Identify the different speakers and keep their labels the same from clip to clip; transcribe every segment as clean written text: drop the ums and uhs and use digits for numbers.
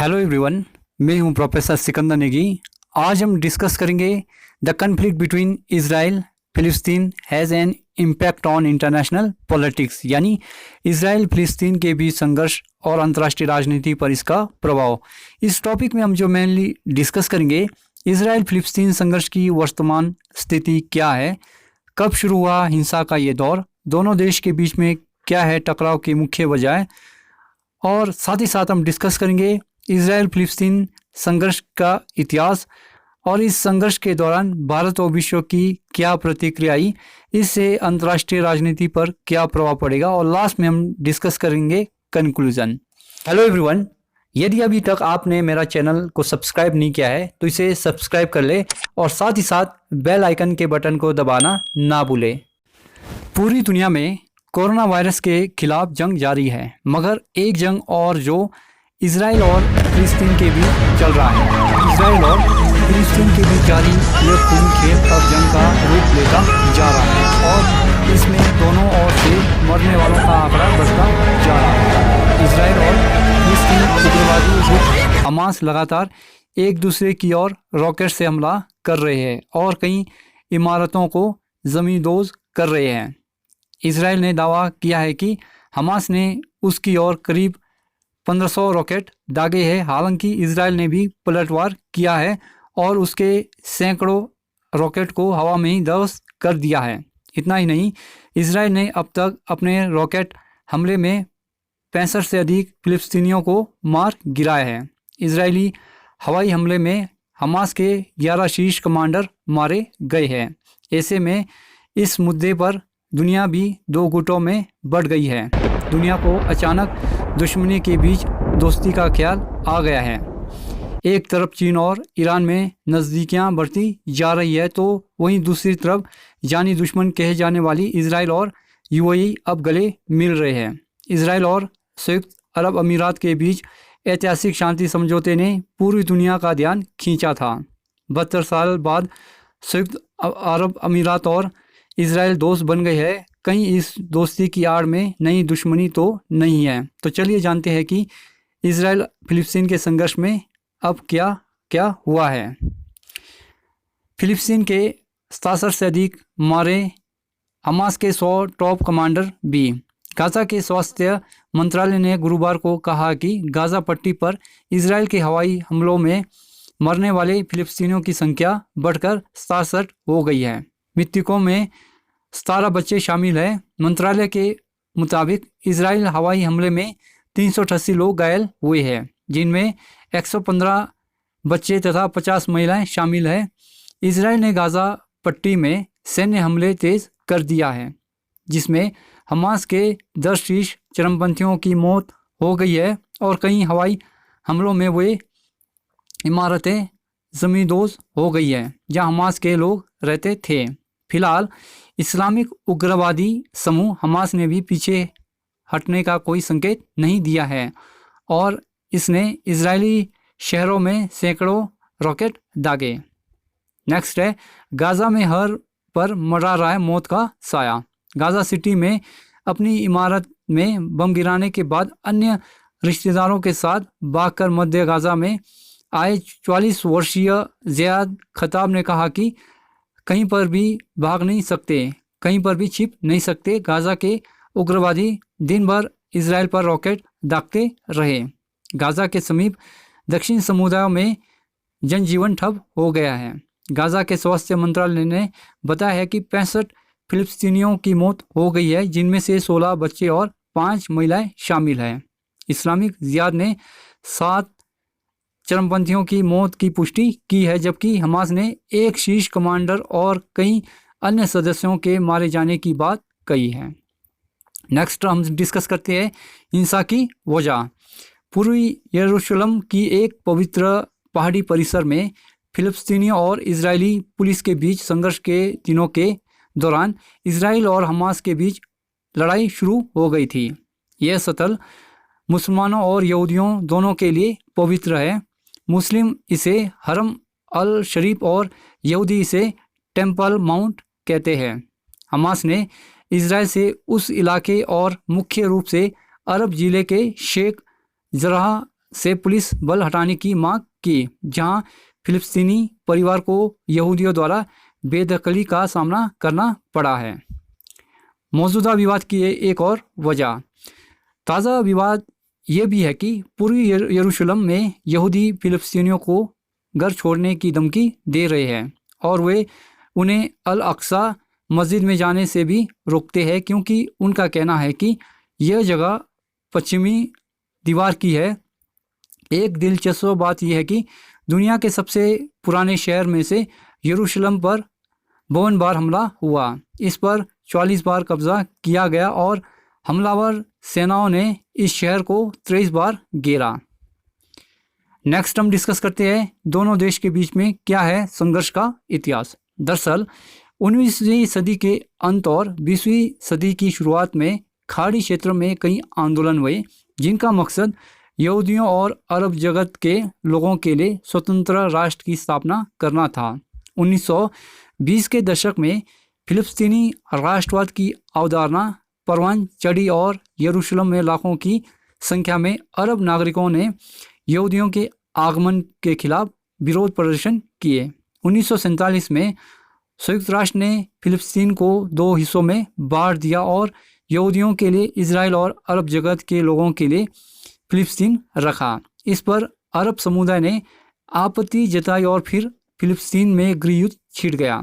Speaker 1: Hello everyone, मैं हूं professor Sikandar Negi. आज हम डिस्कस करेंगे द कन्फ्लिक्ट बिटवीन इजराइल फिलिस्तीन has an impact on international politics, यानी इजराइल फिलिस्तीन के बीच संघर्ष और अंतर्राष्ट्रीय राजनीति पर इसका प्रभाव। इस टॉपिक में हम जो मेनली डिस्कस करेंगे, इजराइल फिलिस्तीन संघर्ष की वर्तमान स्थिति क्या है, कब शुरू हुआ हिंसा का ये दौर, दोनों देश के बीच में क्या है टकराव की मुख्य वजह, और साथ ही साथ हम डिस्कस करेंगे इजराइल फिलिस्तीन संघर्ष का इतिहास और इस संघर्ष के दौरान भारत और विश्व की क्या प्रतिक्रिया आई, इससे अंतर्राष्ट्रीय राजनीति पर क्या प्रभाव पड़ेगा, और लास्ट में हम डिस्कस करेंगे कंक्लूजन। हेलो एवरीवन, यदि अभी तक आपने मेरा चैनल को सब्सक्राइब नहीं किया है तो इसे सब्सक्राइब कर ले और साथ ही साथ बेल आइकन के बटन को दबाना ना भूले। पूरी दुनिया में कोरोना वायरस के खिलाफ जंग जारी है, मगर एक जंग और जो इजराइल और फिलिस्तीन के बीच चल रहा है। इजराइल और फिलिस्तीन के बीच जारी ये खूनी खेल अब जंग का रूप लेता जा रहा है और इसमें दोनों ओर से मरने वालों का आंकड़ा बढ़ता जा रहा है। इजराइल और फिलिस्तीन उग्रवादी गुट हमास लगातार एक दूसरे की ओर रॉकेट से हमला कर रहे हैं और कई इमारतों को ज़मींदोज़ कर रहे हैं। इजराइल ने दावा किया है कि हमास ने उसकी ओर करीब 1500 रॉकेट दागे हैं। हालांकि इजराइल ने भी पलटवार किया है और उसके सैकड़ों रॉकेट को हवा में ही ध्वस्त कर दिया है। इतना ही नहीं, इजराइल ने अब तक अपने रॉकेट हमले में 65 से अधिक फिलिस्तीनियों को मार गिराया है। इजरायली हवाई हमले में हमास के 11 शीर्ष कमांडर मारे गए हैं। ऐसे में इस मुद्दे पर दुनिया भी दो गुटों में बढ़ गई है। दुनिया को अचानक दुश्मनी के बीच दोस्ती का ख्याल आ गया है। एक तरफ चीन और ईरान में नज़दीकियां बढ़ती जा रही है तो वहीं दूसरी तरफ जानी दुश्मन कहे जाने वाली इजराइल और यूएई अब गले मिल रहे हैं। इजराइल और संयुक्त अरब अमीरात के बीच ऐतिहासिक शांति समझौते ने पूरी दुनिया का ध्यान खींचा था। 72 साल बाद संयुक्त अरब अमीरात और इजराइल दोस्त बन गए हैं। कहीं इस दोस्ती की आड़ में नई दुश्मनी तो नहीं है। तो चलिए जानते हैं कि इजराइल फिलिस्तीन के संघर्ष में अब क्या क्या हुआ है। फिलिस्तीन के 67 से अधिक मारे, हमास के 100 टॉप कमांडर भी। गाजा के स्वास्थ्य मंत्रालय ने गुरुवार को कहा कि गाजा पट्टी पर इजराइल के हवाई हमलों में मरने वाले फिलिस्तीनियों की संख्या बढ़कर 67 हो गई है। मृतकों में 17 बच्चे शामिल हैं। मंत्रालय के मुताबिक इजराइल हवाई हमले में 388 लोग घायल हुए हैं, जिनमें 115 बच्चे तथा 50 महिलाएं शामिल हैं। इजराइल ने गाजा पट्टी में सैन्य हमले तेज कर दिया है, जिसमें हमास के 10 शीर्ष चरमपंथियों की मौत हो गई है और कई हवाई हमलों में वे इमारतें ज़मींदोज़ हो गई है जहां हमास के लोग रहते थे। फिलहाल इस्लामिक उग्रवादी समूह हमास ने भी पीछे हटने का कोई संकेत नहीं दिया है और इसने इजरायली शहरों में सैकड़ों रॉकेट दागे। नेक्स्ट है, गाजा में हर पर मंडरा रहा है मौत का साया। गाजा सिटी में अपनी इमारत में बम गिराने के बाद अन्य रिश्तेदारों के साथ भागकर मध्य गाजा में आए 44 वर्षीय ज़ियाद खताब ने कहा कि कहीं पर भी भाग नहीं सकते, कहीं पर भी छिप नहीं सकते। गाजा के उग्रवादी दिन भर इजराइल पर रॉकेट दागते रहे। गाजा के समीप दक्षिण समुदायों में जनजीवन ठप हो गया है। गाजा के स्वास्थ्य मंत्रालय ने बताया है कि 65 फिलिस्तीनियों की मौत हो गई है, जिनमें से 16 बच्चे और 5 महिलाएं शामिल हैं। इस्लामिक जिहाद ने 7 चरमपंथियों की मौत की पुष्टि की है, जबकि हमास ने एक शीर्ष कमांडर और कई अन्य सदस्यों के मारे जाने की बात कही है। नेक्स्ट हम डिस्कस करते हैं हिंसा की वजह। पूर्वी यरूशलेम की एक पवित्र पहाड़ी परिसर में फिलिस्तीनियों और इजरायली पुलिस के बीच संघर्ष के दिनों के दौरान इजराइल और हमास के बीच लड़ाई शुरू हो गई थी। यह स्थल मुसलमानों और यहूदियों दोनों के लिए पवित्र है। मुस्लिम इसे हरम अल शरीफ और यहूदी इसे टेम्पल माउंट कहते हैं। हमास ने इजराइल से उस इलाके और मुख्य रूप से अरब ज़िले के शेख जराह से पुलिस बल हटाने की मांग की, जहां फिलिस्तीनी परिवार को यहूदियों द्वारा बेदखली का सामना करना पड़ा है। मौजूदा विवाद की एक और वजह। ताज़ा विवाद ये भी है कि पूर्वी यरूशलेम में यहूदी फिलिस्तीनियों को घर छोड़ने की धमकी दे रहे हैं और वे उन्हें अल अक्सा मस्जिद में जाने से भी रोकते हैं, क्योंकि उनका कहना है कि यह जगह पश्चिमी दीवार की है। एक दिलचस्प बात यह है कि दुनिया के सबसे पुराने शहर में से यरूशलेम पर 52 बार हमला हुआ। इस पर 44 बार कब्जा किया गया और हमलावर सेनाओं ने इस शहर को 23 बार घेरा। नेक्स्ट हम डिस्कस करते हैं दोनों देश के बीच में क्या है संघर्ष का इतिहास। दरअसल 19वीं सदी के अंत और 20वीं सदी की शुरुआत में खाड़ी क्षेत्र में कई आंदोलन हुए, जिनका मकसद यहूदियों और अरब जगत के लोगों के लिए स्वतंत्र राष्ट्र की स्थापना करना था। 1920 के दशक में फिलिस्तीनी राष्ट्रवाद की अवधारणा परवान चढ़ी और यरूशलेम में लाखों की संख्या में अरब नागरिकों ने यहूदियों के आगमन के खिलाफ विरोध प्रदर्शन किए। 1947 में संयुक्त राष्ट्र ने फिलिस्तीन को 2 हिस्सों में बांट दिया और यहूदियों के लिए इजराइल और अरब जगत के लोगों के लिए फिलिस्तीन रखा। इस पर अरब समुदाय ने आपत्ति जताई और फिर फिलिस्तीन में गृहयुद्ध छिड़ गया।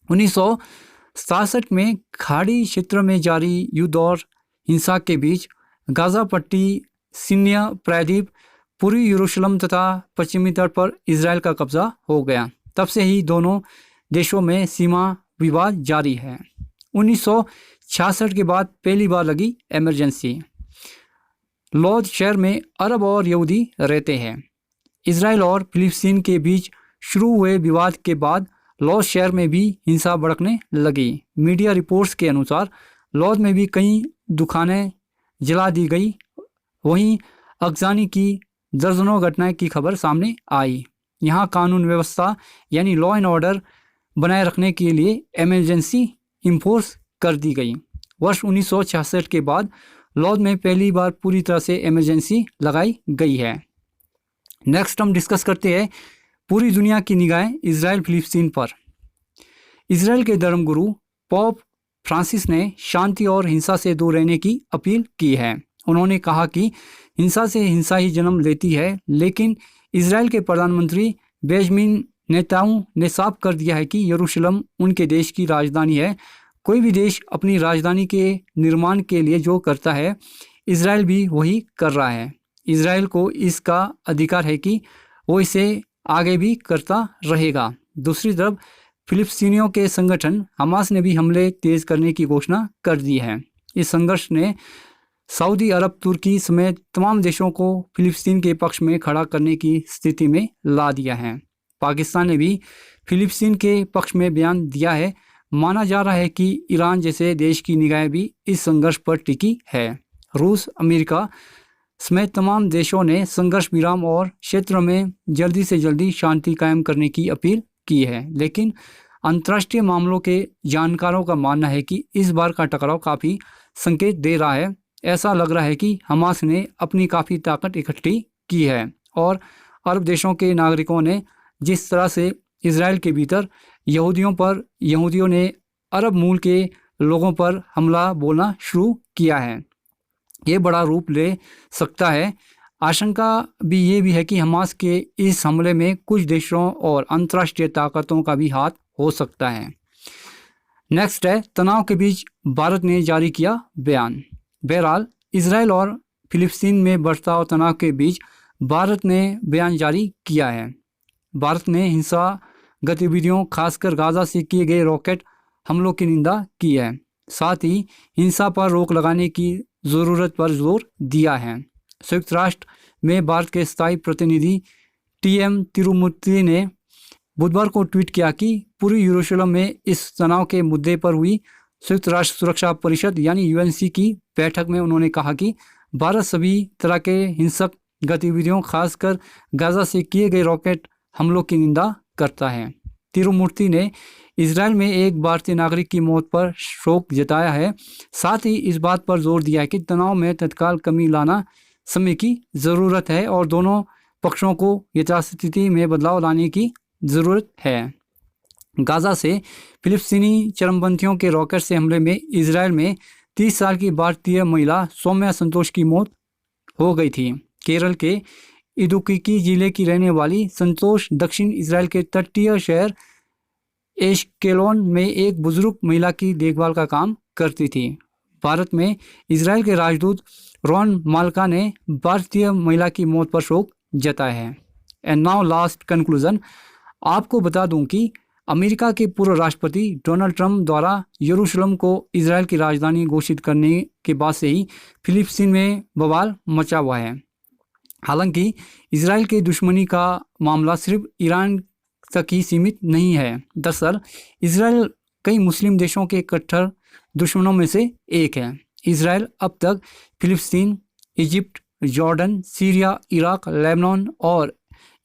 Speaker 1: 1967 में खाड़ी क्षेत्र में जारी युद्ध और हिंसा के बीच गाजा पट्टी, सिन्या प्रायद्वीप, पूर्वी यरूशलेम तथा पश्चिमी तट पर इजराइल का कब्जा हो गया। तब से ही दोनों देशों में सीमा विवाद जारी है। 1966 के बाद पहली बार लगी इमरजेंसी। लौद शहर में अरब और यहूदी रहते हैं। इजराइल और फिलिस्तीन के बीच शुरू हुए विवाद के बाद लौद शहर में भी हिंसा भड़कने लगी। मीडिया रिपोर्ट्स के अनुसार लौद में भी कई दुकानें जला दी गई। वहीं अगजानी की दर्जनों घटनाएं की खबर सामने आई। यहाँ कानून व्यवस्था यानी लॉ एंड ऑर्डर बनाए रखने के लिए इमरजेंसी इंफोर्स कर दी गई। वर्ष 1966 के बाद लौद में पहली बार पूरी तरह से इमरजेंसी लगाई गई है। नेक्स्ट हम डिस्कस करते हैं पूरी दुनिया की निगाहें इजराइल फिलिस्तीन पर। इजराइल के धर्मगुरु पोप फ्रांसिस ने शांति और हिंसा से दूर रहने की अपील की है। उन्होंने कहा कि हिंसा से हिंसा ही जन्म लेती है, लेकिन इजराइल के प्रधानमंत्री बेंजामिन नेतन्याहू ने साफ कर दिया है कि यरूशलेम उनके देश की राजधानी है। कोई भी देश अपनी राजधानी के निर्माण के लिए जो करता है, इजराइल भी वही कर रहा है। इजराइल को इसका अधिकार है कि वो इसे आगे भी करता रहेगा। दूसरी तरफ फिलिस्तीनियों के संगठन हमास ने भी हमले तेज करने की घोषणा कर दी है। इस संघर्ष ने सऊदी अरब, तुर्की समेत तमाम देशों को फिलिस्तीन के पक्ष में खड़ा करने की स्थिति में ला दिया है। पाकिस्तान ने भी फिलिस्तीन के पक्ष में बयान दिया है। माना जा रहा है कि ईरान जैसे देश की निगाहें भी इस संघर्ष पर टिकी है। रूस, अमेरिका समेत तमाम देशों ने संघर्ष विराम और क्षेत्र में जल्दी से जल्दी शांति कायम करने की अपील की है, लेकिन अंतर्राष्ट्रीय मामलों के जानकारों का मानना है कि इस बार का टकराव काफ़ी संकेत दे रहा है। ऐसा लग रहा है कि हमास ने अपनी काफ़ी ताकत इकट्ठी की है और अरब देशों के नागरिकों ने जिस तरह से इजराइल के भीतर यहूदियों ने अरब मूल के लोगों पर हमला बोलना शुरू किया है, ये बड़ा रूप ले सकता है। आशंका भी ये भी है कि हमास के इस हमले में कुछ देशों और अंतर्राष्ट्रीय ताकतों का भी हाथ हो सकता है। नेक्स्ट है तनाव के बीच भारत ने जारी किया बयान। बहरहाल इजराइल और फिलिस्तीन में बढ़ता तनाव के बीच भारत ने बयान जारी किया है। भारत ने हिंसा गतिविधियों, खासकर गाजा से किए गए रॉकेट हमलों की निंदा की है। साथ ही हिंसा पर रोक लगाने की ज़रूरत पर जोर दिया है। संयुक्त राष्ट्र में भारत के स्थायी प्रतिनिधि टीएम तिरुमूर्ति ने बुधवार को ट्वीट किया कि पूरी यरूशलेम में इस तनाव के मुद्दे पर हुई संयुक्त राष्ट्र सुरक्षा परिषद यानी यूएनसी की बैठक में उन्होंने कहा कि भारत सभी तरह के हिंसक गतिविधियों, खासकर गाजा से किए गए रॉकेट हमलों की निंदा करता है। तिरुमूर्ति ने इजराइल में एक भारतीय नागरिक की मौत पर शोक जताया है। साथ ही इस बात पर जोर दिया है कि तनाव में तत्काल कमी लाना समय की ज़रूरत है और दोनों पक्षों को यथास्थिति में बदलाव लाने की ज़रूरत है। गाज़ा से फिलिस्तीनी चरमपंथियों के रॉकेट से हमले में इजराइल में 30 साल की भारतीय महिला सौम्या संतोष की मौत हो गई थी। केरल के इदुक्की जिले की रहने वाली संतोष दक्षिण इजराइल के तटीय शहर एशकेलोन में एक बुजुर्ग महिला की देखभाल का काम करती थी। भारत में इजराइल के राजदूत रॉन माल्का ने भारतीय महिला की मौत पर शोक जताया है। एंड नाउ लास्ट कंक्लूजन, आपको बता दूं कि अमेरिका के पूर्व राष्ट्रपति डोनाल्ड ट्रंप द्वारा यरूशलेम को इजराइल की राजधानी घोषित करने के बाद से ही फिलिस्तीन में बवाल मचा हुआ है। हालांकि इजराइल के दुश्मनी का मामला सिर्फ ईरान तक ही सीमित नहीं है। दरअसल इजराइल कई मुस्लिम देशों के कट्टर दुश्मनों में से एक है। इजराइल अब तक फिलिस्तीन, Egypt, Jordan, Syria, Iraq, Lebanon और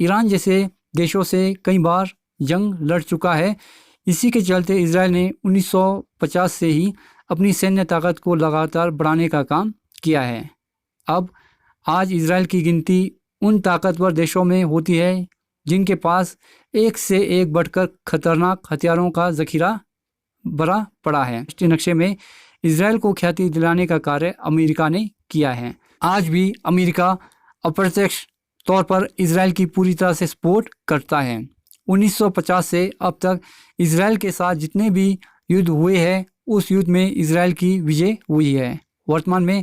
Speaker 1: ईरान जैसे देशों से कई बार जंग लड़ चुका है। इसी के चलते इजराइल ने 1950 से ही अपनी सैन्य ताकत को लगातार बढ़ाने का काम किया है। अब आज इजराइल की गिनती उन ताकतवर देशों में होती है जिनके पास एक से एक बढ़कर खतरनाक हथियारों का जखीरा भरा पड़ा है। राष्ट्रीय नक्शे में इजराइल को ख्याति दिलाने का कार्य अमेरिका ने किया है। आज भी अमेरिका अप्रत्यक्ष तौर पर इजराइल की पूरी तरह से सपोर्ट करता है। 1950 से अब तक इजराइल के साथ जितने भी युद्ध हुए हैं उस युद्ध में इजराइल की विजय हुई है। वर्तमान में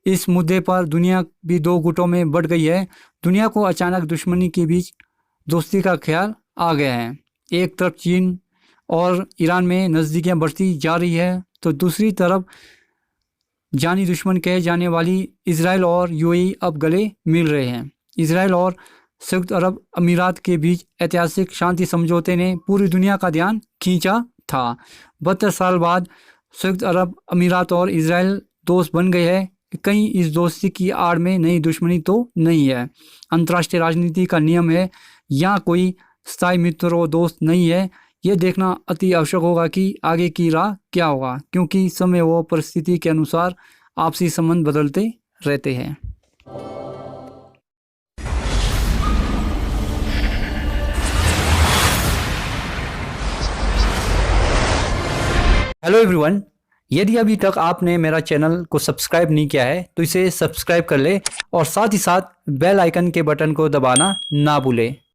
Speaker 1: इस मुद्दे पर दुनिया भी दो गुटों में बढ़ गई है। दुनिया को अचानक दुश्मनी के बीच दोस्ती का ख्याल आ गया है। एक तरफ चीन और ईरान में नज़दीकियां बढ़ती जा रही है तो दूसरी तरफ जानी दुश्मन कहे जाने वाली इजराइल और यूएई अब गले मिल रहे हैं। इजराइल और संयुक्त अरब अमीरात के बीच ऐतिहासिक शांति समझौते ने पूरी दुनिया का ध्यान खींचा था। 72 साल बाद संयुक्त अरब अमीरात और इजराइल दोस्त बन गए हैं। कहीं इस दोस्ती की आड़ में नई दुश्मनी तो नहीं है। अंतर्राष्ट्रीय राजनीति का नियम है, यहाँ कोई स्थायी मित्र और दोस्त नहीं है। यह देखना अति आवश्यक होगा कि आगे की राह क्या होगा, क्योंकि समय व परिस्थिति के अनुसार आपसी संबंध बदलते रहते हैं। हेलो एवरीवन, यदि अभी तक आपने मेरा चैनल को सब्सक्राइब नहीं किया है तो इसे सब्सक्राइब कर ले और साथ ही साथ बेल आइकन के बटन को दबाना ना भूले।